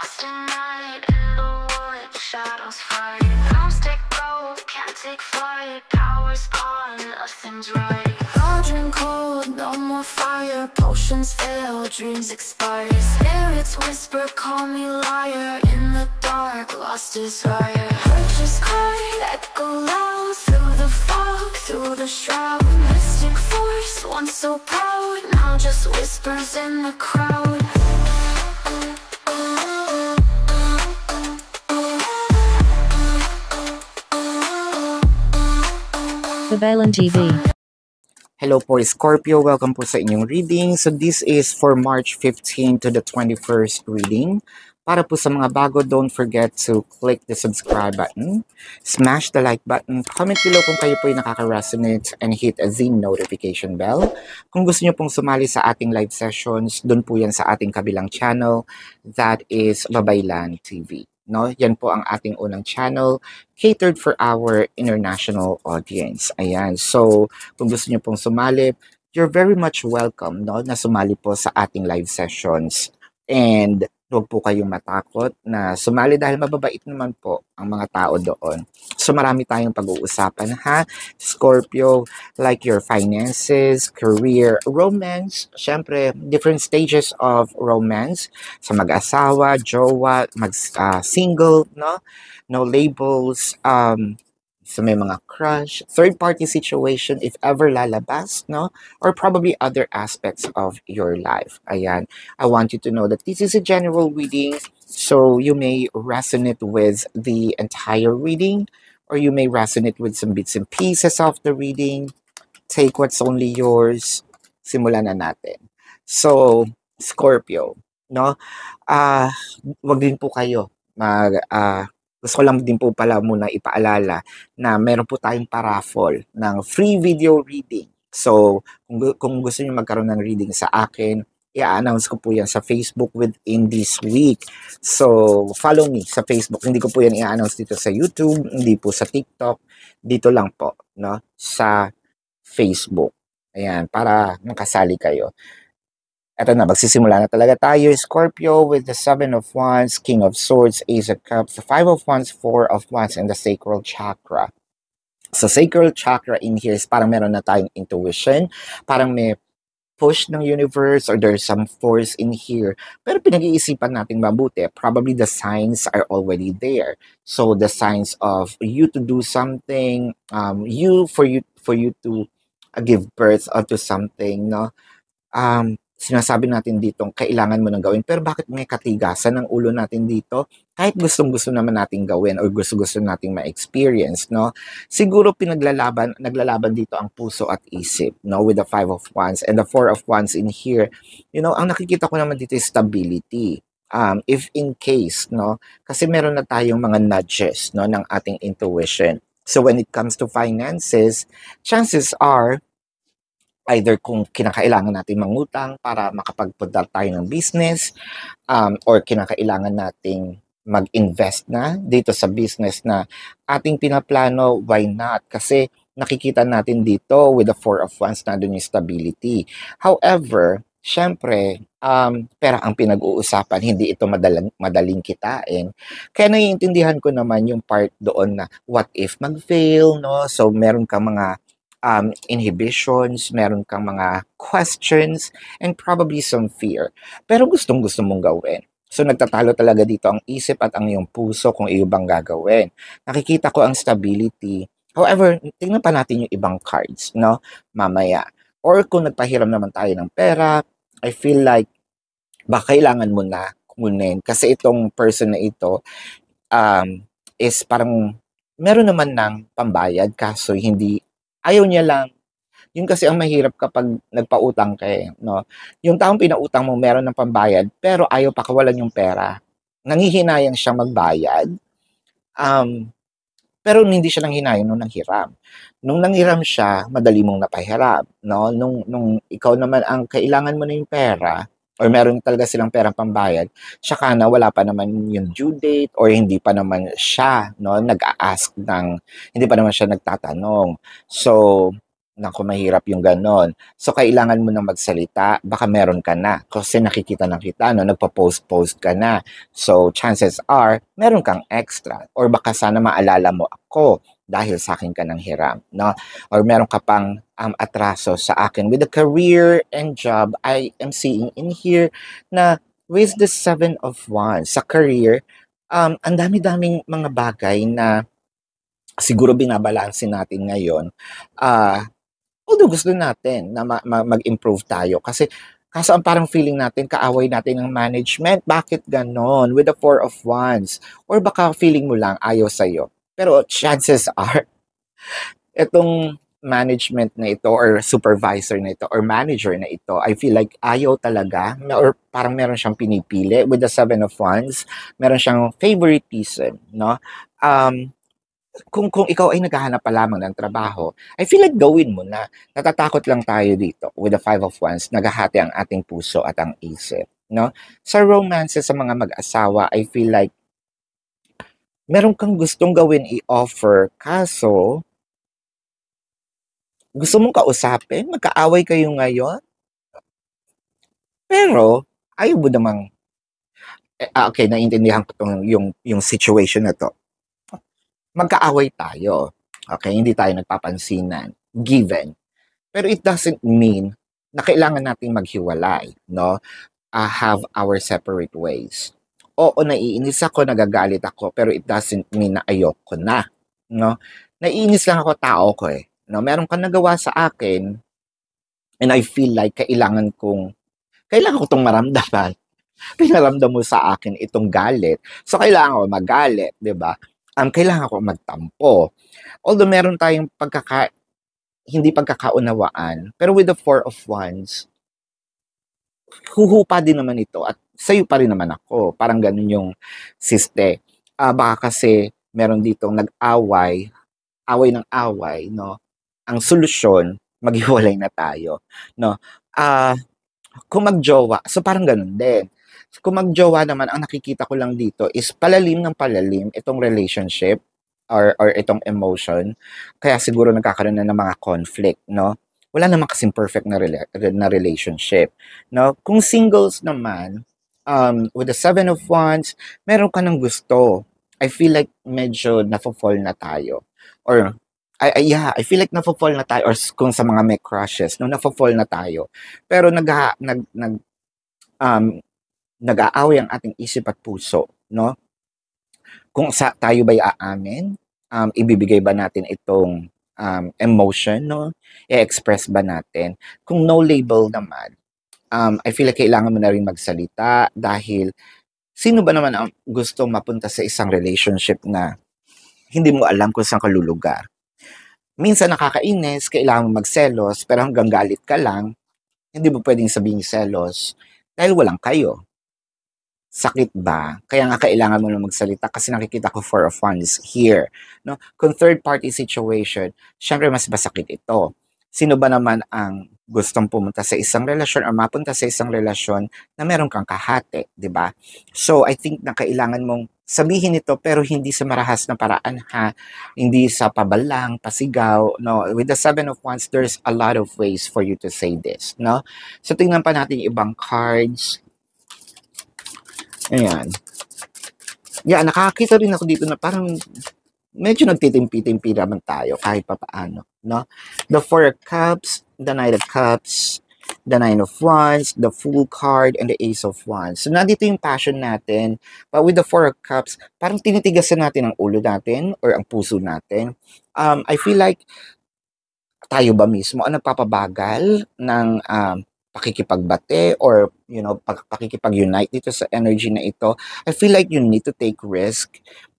lost at night in the wood, shadows fight. Bombs take gold, can't take flight. Power's gone, nothing's right. Cauldron cold, no more fire. Potions fail, dreams expire. Spirits whisper, call me liar. In the dark, lost desire. Purchase cry, echo loud. Through the fog, through the shroud. Mystic force, once so proud, now just whispers in the crowd. Babalan TV. Hello po Scorpio, welcome po sa inyong reading. So this is for March 15 to the 21st reading. Para po sa mga bago, don't forget to click the subscribe button, smash the like button, comment below kung kayo po ay nakaka-resonate, and hit the notification bell. Kung gusto nyo pong sumali sa ating live sessions, doon po yan sa ating kabilang channel, that is Babaylan TV. No, yan po ang ating unang channel catered for our international audience. Ayan. So, kung gusto niyo pong sumali, you're very much welcome, no, na sumali po sa ating live sessions. And huwag po kayong matakot na sumali dahil mababait naman po ang mga tao doon. So marami tayong pag-uusapan ha, Scorpio, like your finances, career, romance, syempre different stages of romance sa mag-asawa, jowa, single, no labels, so may mga crush, third-party situation if ever lalabas, no? Or probably other aspects of your life. Ayan. I want you to know that this is a general reading, so you may resonate with the entire reading, or you may resonate with some bits and pieces of the reading. Take what's only yours. Simulan na natin. So, Scorpio, no? Wag din po kayo gusto ko lang din po pala muna ipaalala na meron po tayong paraffol ng free video reading. So, kung gusto niyo magkaroon ng reading sa akin, i-announce ko po yan sa Facebook within this week. So, follow me sa Facebook. Hindi ko po yan i-announce dito sa YouTube, hindi po sa TikTok. Dito lang po, no? Sa Facebook. Ayan, para makasali kayo. Eto na, magsisimula na talaga tayo, Scorpio, with the 7 of Wands, King of Swords, Ace of Cups, the 5 of Wands, 4 of Wands, and the Sacral Chakra. So, Sacral Chakra in here is parang meron na tayong intuition, parang may push ng universe or there's some force in here. Pero pinag-iisipan natin mabuti, probably the signs are already there. So, the signs of you to do something, for you to give birth to something, no? Sinasabi natin dito, kailangan mo nang gawin. Pero bakit may katigasan ng ulo natin dito? Kahit gustong-gusto naman natin gawin or gusto-gusto nating ma-experience, no? Siguro naglalaban dito ang puso at isip, no? With the 5 of Wands and the 4 of Wands in here. You know, ang nakikita ko naman dito is stability. If in case, no? Kasi meron na tayong mga nudges, no, ng ating intuition. So when it comes to finances, chances are, either kung kinakailangan natin mangutang para makapagpunta tayo ng business, or kinakailangan nating mag-invest na dito sa business na ating pinaplano, why not? Kasi nakikita natin dito with the 4 of Wands na doon yung stability. However, syempre, pera ang pinag-uusapan, hindi ito madaling kitain. Kaya naiintindihan ko naman yung part doon na what if mag-fail, no? So meron kang mga inhibitions, meron kang mga questions, and probably some fear. Pero gustong-gusto mong gawin. So, nagtatalo talaga dito ang isip at ang iyong puso kung iyo bang gagawin. Nakikita ko ang stability. However, tingnan pa natin yung ibang cards, no? Mamaya. Or kung nagpahiram naman tayo ng pera, I feel like baka kailangan mo na kunin. Kasi itong person na ito is parang meron naman ng pambayad kaso hindi ayaw niya lang. Yun kasi ang mahirap kapag nagpautang ka, no? Yung taong pinautang mo meron ng pambayad, pero ayaw pakawalan yung pera. Nanghihinayang siya magbayad, pero hindi siya nanghinayang nung nanghiram. Nung nanghiram siya, madali mong napahiram, no? Nung ikaw naman ang kailangan mo na yung pera, or meron talaga silang perang pambayad, tsaka na wala pa naman yung due date or hindi pa naman siya, no, nag-a-ask hindi pa naman siya nagtatanong. So, Naku, mahirap yung gano'n. So, kailangan mo ng magsalita, baka meron ka na. Kasi nakikita ng kita, no? Nagpa-post-post ka na. So, chances are, meron kang extra. Or baka sana maalala mo ako dahil sa akin ka nang hiram, no? Or meron ka pang atraso sa akin. With the career and job, I am seeing in here na with the Seven of Wands, sa career, ang dami-daming mga bagay na siguro binabalansin natin ngayon. Although gusto natin na mag-improve tayo kasi kaso ang parang feeling natin kaaway natin ng management, bakit gano'n? With the Four of Wands. Or baka feeling mo lang ayaw sa'yo. Pero chances are, itong management na ito or supervisor na ito or manager na ito, I feel like ayaw talaga or parang meron siyang pinipili. With the Seven of Wands, meron siyang favoritism, no? Kung ikaw ay naghahanap pa lamang ng trabaho, I feel like gawin mo na. Natatakot lang tayo dito with the Five of Wands, naghahati ang ating puso at ang isip, no? Sa romance sa mga mag-asawa, I feel like meron kang gustong gawin i-offer, kaso gusto mong kausapin, magkaaway kayo ngayon, pero ayaw mo namang, okay, naiintindihan ko yung situation na to. Magkaaway tayo. Okay, hindi tayo nagpapansinan. Given. Pero it doesn't mean na kailangan nating maghiwalay, no? Have our separate ways. Oo, naiinis ako, nagagalit ako, pero it doesn't mean na ayoko na, no? Naiinis lang ako, tao ko eh. No, meron kang nagawa sa akin and I feel like kailangan ko itong maramdaman. Pinaramdam mo sa akin itong galit. So, kailangan ko magalit, di ba? Kailangan ko magtampo. Although meron tayong hindi pagkakaunawaan, pero with the Four of Wands, huhupa din naman ito at sa'yo pa rin naman ako. Parang ganun yung siste. Baka kasi meron ditong nag-away, away ng away, no? Ang solusyon, maghiwalay na tayo, no? Kung magjowa, so parang ganun din. Kung magjowa naman, ang nakikita ko lang dito is palalim ng palalim itong relationship or itong emotion. Kaya siguro nagkakaroon na ng mga conflict, no? Wala naman kasing perfect na relationship, no? Kung singles naman, with the Seven of Wands, meron ka ng gusto. I feel like medyo nafo-fall na tayo. Or I feel like nafo-fall na tayo or kung sa mga may crushes, no, nafo-fall na tayo. Pero nag-aaway ang ating isip at puso, no? Kung tayo ba'y aamin, ibibigay ba natin itong emotion, no? I-express ba natin? Kung no label naman, I feel like kailangan mo na rin magsalita dahil sino ba naman ang gusto mapunta sa isang relationship na hindi mo alam kung saan ka lulugar? Minsan nakakainis, kailangan mo magselos, pero hanggang galit ka lang, hindi mo pwedeng sabihin selos dahil walang kayo. Sakit ba? Kaya nga kailangan mo na magsalita kasi nakikita ko Four of Wands here. No? Kung third party situation, syempre mas masakit ito. Sino ba naman ang gustong pumunta sa isang relasyon or mapunta sa isang relasyon na meron kang kahati, di ba? So, I think na kailangan mong sabihin ito pero hindi sa marahas na paraan ha, hindi sa pabalang, pasigaw, no? With the Seven of Wands, there's a lot of ways for you to say this, no? So, tingnan pa natin yung ibang cards. Ayan. Yeah, nakakita rin ako dito na parang medyo nagtitimpi-timpi naman tayo kahit pa paano, no? The Four of Cups, the Knight of Cups, the Nine of Wands, the Fool card, and the Ace of Wands. So, nandito yung passion natin. But with the Four of Cups, parang tinitigasan natin ang ulo natin or ang puso natin. I feel like tayo ba mismo ang nagpapabagal ng pakikipagbate or, you know, pakikipag-unite dito sa energy na ito. I feel like you need to take risk.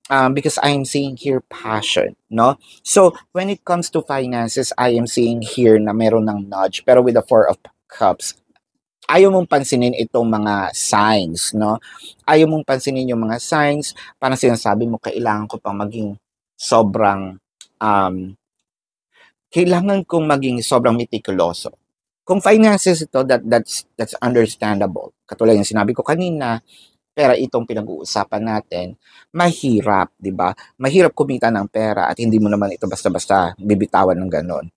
Because I am seeing here passion, no? So, when it comes to finances, I am seeing here na meron ng nudge. Pero with the Four of Cups, ayaw mong pansinin itong mga signs, no? Ayaw mong pansinin yung mga signs. Parang sinasabi mo, kailangan ko pang maging sobrang, kailangan kong maging sobrang meticuloso. Kung finances ito, that's understandable. Katulad yung sinabi ko kanina, pera itong pinag-uusapan natin, mahirap, di ba? Mahirap kumita ng pera at hindi mo naman ito basta-basta bibitawan ng ganon.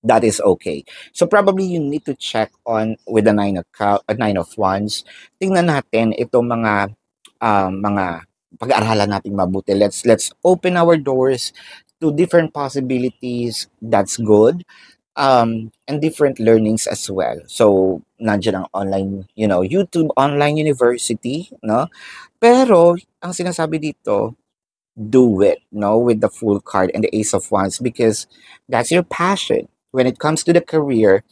that is okay. So probably you need to check on with the nine of wands. Tingnan natin itong mga pag-aaralan natin mabuti. Let's open our doors to different possibilities. That's good. And different learnings as well. So nandiyan ang online, YouTube online university, no? Pero ang sinasabi dito, do it, no, with the full card and the ace of wands because that's your passion. When it comes to the career,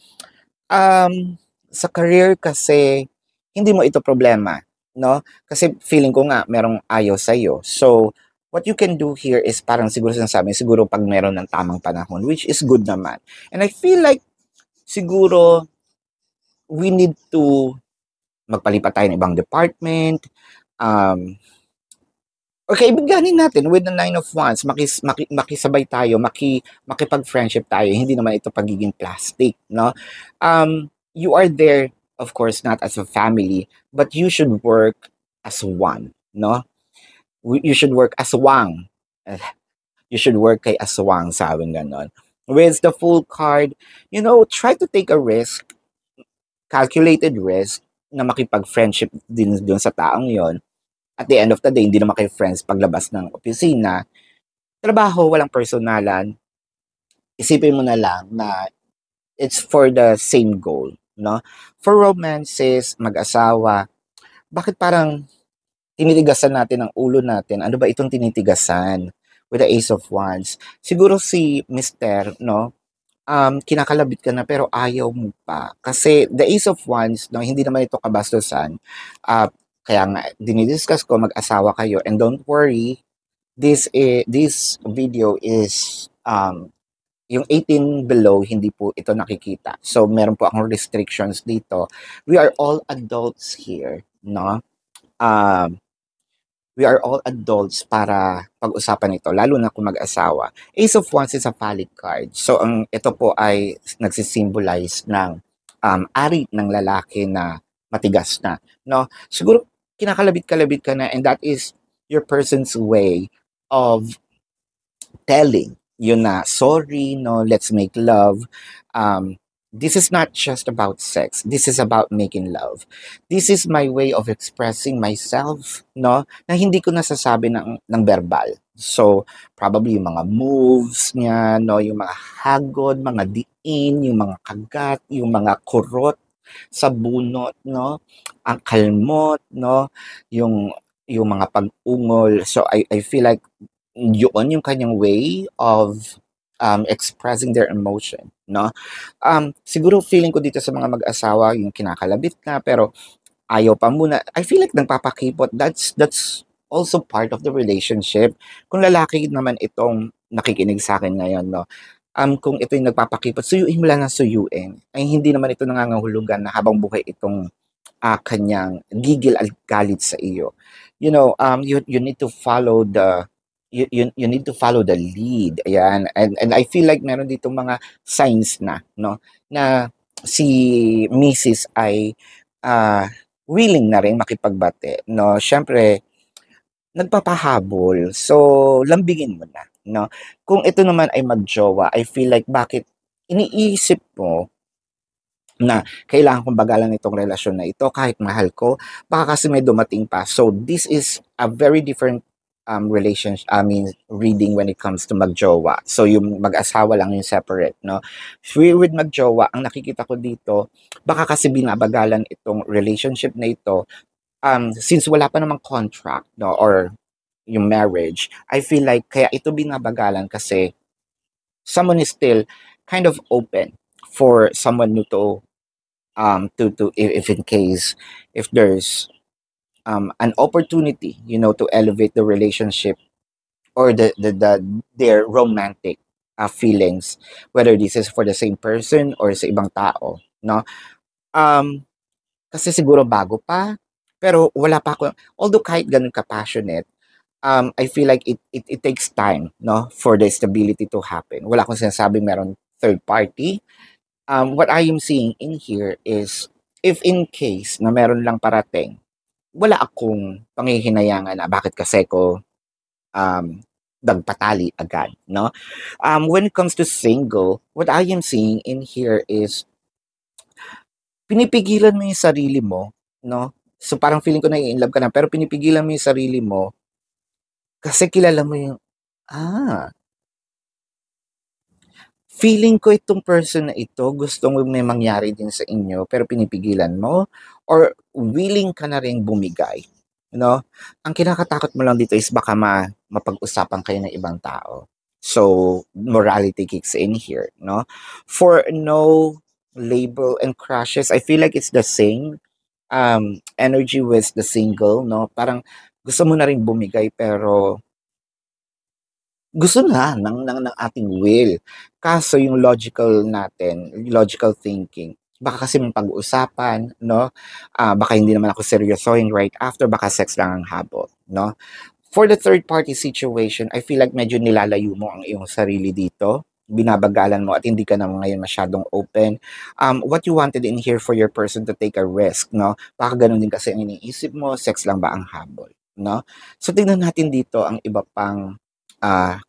sa career kasi hindi mo ito problema, no? Kasi feeling ko nga merong ayaw sa iyo. So what you can do here is parang siguro sinasabi, siguro pag meron ng tamang panahon, which is good naman. And I feel like siguro we need to magpalipat tayo ng ibang department, or kaibiganin natin with the nine of wands, makisabay tayo, makipag-friendship tayo, hindi naman ito pagiging plastic, no? You are there, of course, not as a family, but you should work as one, no? You should work as one. You should work kay aswang, sabi ganon. With the full card, try to take a risk, calculated risk, na makipag-friendship din dun sa taong yon. At the end of the day, hindi naman kayo friends paglabas ng opisina. Trabaho, walang personalan. Isipin mo na lang na it's for the same goal, no? For romances, mag-asawa, bakit parang tinitigasan natin ang ulo natin? Ano ba itong tinitigasan with the ace of wands? Siguro si Mister, no? Kinakalabit ka na pero ayaw mo pa. Kasi the ace of wands, no, hindi naman ito kabastusan. Kaya nga, dinidiscuss ko, mag-asawa kayo. And don't worry, this video is, yung 18 below, hindi po ito nakikita. So, meron po akong restrictions dito. We are all adults here, no? We are all adults para pag-usapan ito, lalo na kung mag-asawa. Ace of Wands is a phallic card. So, ito po ay nagsisimbolize ng ari ng lalaki na matigas na. No? Siguro, kinakalabit-kalabit ka na, and that is your person's way of telling you na, sorry, no, let's make love. This is not just about sex. This is about making love. This is my way of expressing myself, no, na hindi ko nasasabi ng verbal. So, probably yung mga moves niya, no, yung mga hagod, mga diin, yung mga kagat, yung mga kurot sa bunot, no, ang kalmot, no, yung mga pag-ungol. So, I feel like yun yung kanyang way of expressing their emotion, no? Siguro feeling ko dito sa mga mag-asawa, yung kinakalabit na, pero ayaw pa muna. I feel like nagpapakipot. That's also part of the relationship. Kung lalaki naman itong nakikinig sa akin ngayon, no? Kung ito yung nagpapakipot, suyuin mo lang ng suyuin. Ay hindi naman ito nangangahulugan na habang buhay itong kanyang gigil at galit sa iyo. You need to follow the you need to follow the lead. Ayan. And I feel like meron dito mga signs na, no, na si Mrs. ay willing na rin makipagbate, no. Syempre, nagpapahabol. So, lambingin mo na, no. Kung ito naman ay magjowa, I feel like bakit iniisip mo na kailangan kong bagalan itong relasyon na ito kahit mahal ko, baka kasi may dumating pa. So, this is a very different relationship, reading when it comes to magjowa. So, yung mag-asawa lang yung separate, no? With magjowa, ang nakikita ko dito, baka kasi binabagalan itong relationship na ito, since wala pa namang contract, no, or yung marriage, I feel like kaya ito binabagalan kasi someone is still kind of open for someone new to if in case if there's an opportunity, to elevate the relationship or their romantic feelings, whether this is for the same person or sa ibang tao, no? Kasi siguro bago pa, pero wala pa ako, although kahit ganun ka-passionate, I feel like it takes time, no, for the stability to happen. Wala akong sinasabing meron third party. What I am seeing in here is, if in case na meron lang parating, wala akong panghihinayangan na bakit kasi ko dagpatali agad, no? When it comes to single, what I am seeing in here is pinipigilan mo yung sarili mo, no? So parang feeling ko nai-inlove ka na, pero pinipigilan mo yung sarili mo kasi kilala mo yung, ah, feeling ko itong person na ito gustong may mangyari din sa inyo pero pinipigilan mo or willing ka na rin bumigay, no? Ang kinakatakot mo lang dito is baka mapag-usapan kayo ng ibang tao. So, morality kicks in here, no? For no label and crushes, I feel like it's the same energy with the single, no? Parang gusto mo na rin bumigay pero gusto na ng ating will. Kaso yung logical natin, yung logical thinking, baka kasi may pag-uusapan, no? Baka hindi naman ako seryosohin right after, baka sex lang ang habol, no? For the third party situation, I feel like medyo nilalayo mo ang iyong sarili dito. Binabagalan mo at hindi ka naman ngayon masyadong open. What you wanted in here for your person to take a risk, no? Baka ganun din kasi ang iniisip mo, sex lang ba ang habol, no? So tingnan natin dito ang iba pang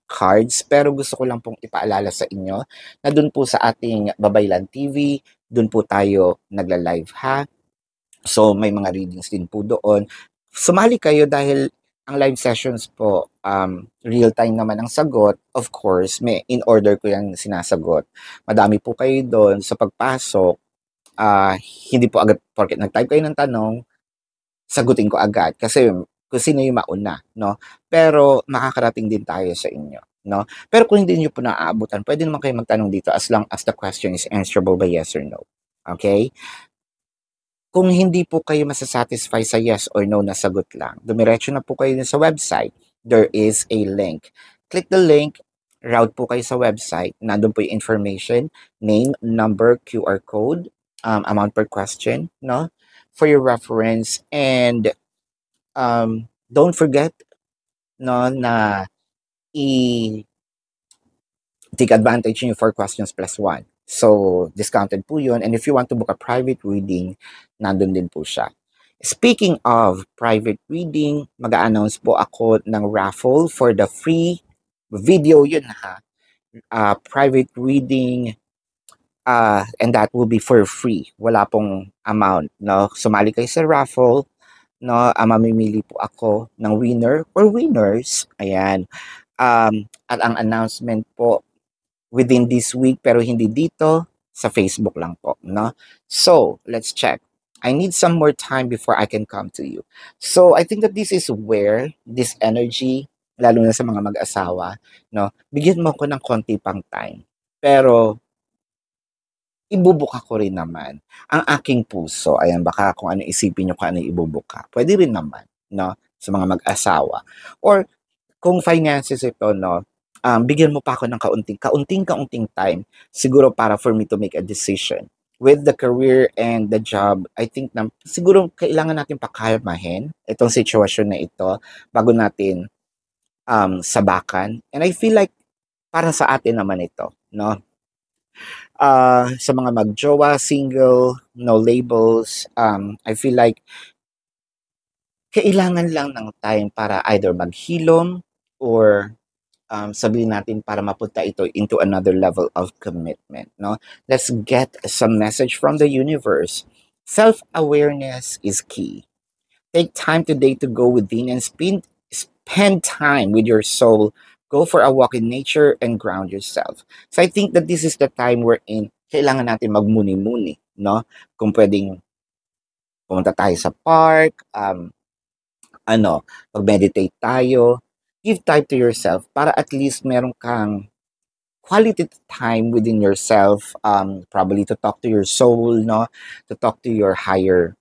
cards, pero gusto ko lang pong ipaalala sa inyo na dun po sa ating Babaylan TV, dun po tayo nagla-live ha. So may mga readings din po doon. Sumali kayo dahil ang live sessions po, real time naman ang sagot. Of course, may in order ko yung sinasagot. Madami po kayo doon sa pagpasok. Hindi po agad, porket nag-type kayo ng tanong, sagutin ko agad. Kasi kung sino yung mauna, no? Pero makakarating din tayo sa inyo, no? Pero kung hindi niyo po naaabutan, pwede naman kayo magtanong dito as long as the question is answerable by yes or no. Okay? Kung hindi po kayo masasatisfy sa yes or no na sagot lang, dumiretso na po kayo sa website. There is a link. Click the link, route po kayo sa website. Nandun po yung information, name, number, QR code, amount per question, no? For your reference. And don't forget, no, na take advantage nyo for questions plus 1. So, discounted po yun. And if you want to book a private reading, nandun din po siya. Speaking of private reading, mag-a-announce po ako ng raffle for the free video yun ha. Private reading, and that will be for free. Wala pong amount, no? Sumali kayo sa raffle, no? Mamimili po ako ng winner or winners. Ayan. At ang announcement po within this week, pero hindi dito, sa Facebook lang po, no? So, let's check. I need some more time before I can come to you. So, I think that this is where this energy, lalo na sa mga mag-asawa, no? Bigyan mo ko ng konti pang time. Pero, ibubuka ko rin naman ang aking puso. Ayan, baka kung ano isipin nyo, kung ano ibubuka. Pwede rin naman, no? Sa mga mag-asawa. Or, kung finances ito, no? Bigyan mo pa ako ng kaunting time, siguro para for me to make a decision. With the career and the job, I think na siguro kailangan natin pakalmahin itong sitwasyon na ito bago natin sabakan. And I feel like para sa atin naman ito, no? Sa mga magjowa, single, no labels, I feel like kailangan lang ng time para either maghilom or sabihin natin para mapunta ito into another level of commitment, no? Let's get some message from the universe. Self-awareness is key. Take time today to go within and spend time with your soul. Go for a walk in nature and ground yourself. So I think that this is the time wherein kailangan natin magmuni-muni, no? Kung pwedeng pumunta tayo sa park, mag-meditate tayo, give time to yourself para at least meron kang quality time within yourself, probably to talk to your soul, no? To talk to your higher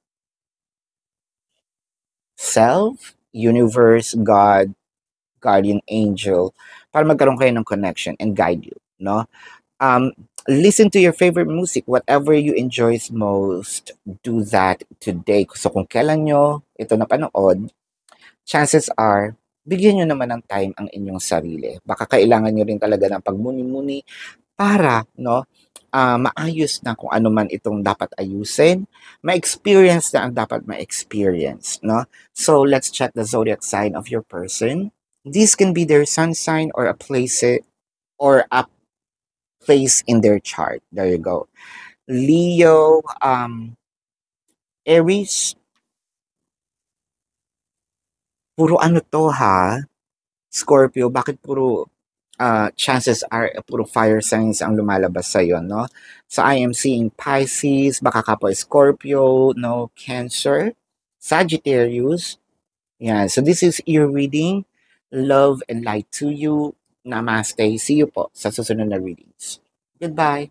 self, universe, God, guardian angel, para magkaroon kayo ng connection and guide you, no? Listen to your favorite music, whatever you enjoy most, do that today. So kung kailan nyo ito napanood, chances are, bigyan nyo naman ng time ang inyong sarili. Baka kailangan nyo rin talaga ng pagmuni-muni para, no, maayos na kung ano man itong dapat ayusin, ma-experience na ang dapat ma-experience, no? So, let's check the zodiac sign of your person. This can be their sun sign or a place in their chart. There you go. Leo, Aries, puro ano to ha? Scorpio, bakit puro chances are puro fire signs ang lumalabas sa iyo, no? So I am seeing Pisces, baka ka po Scorpio, no? Cancer, Sagittarius. Yeah, so this is your reading. Love and light to you. Namaste. See you po sa susunod na readings. Goodbye.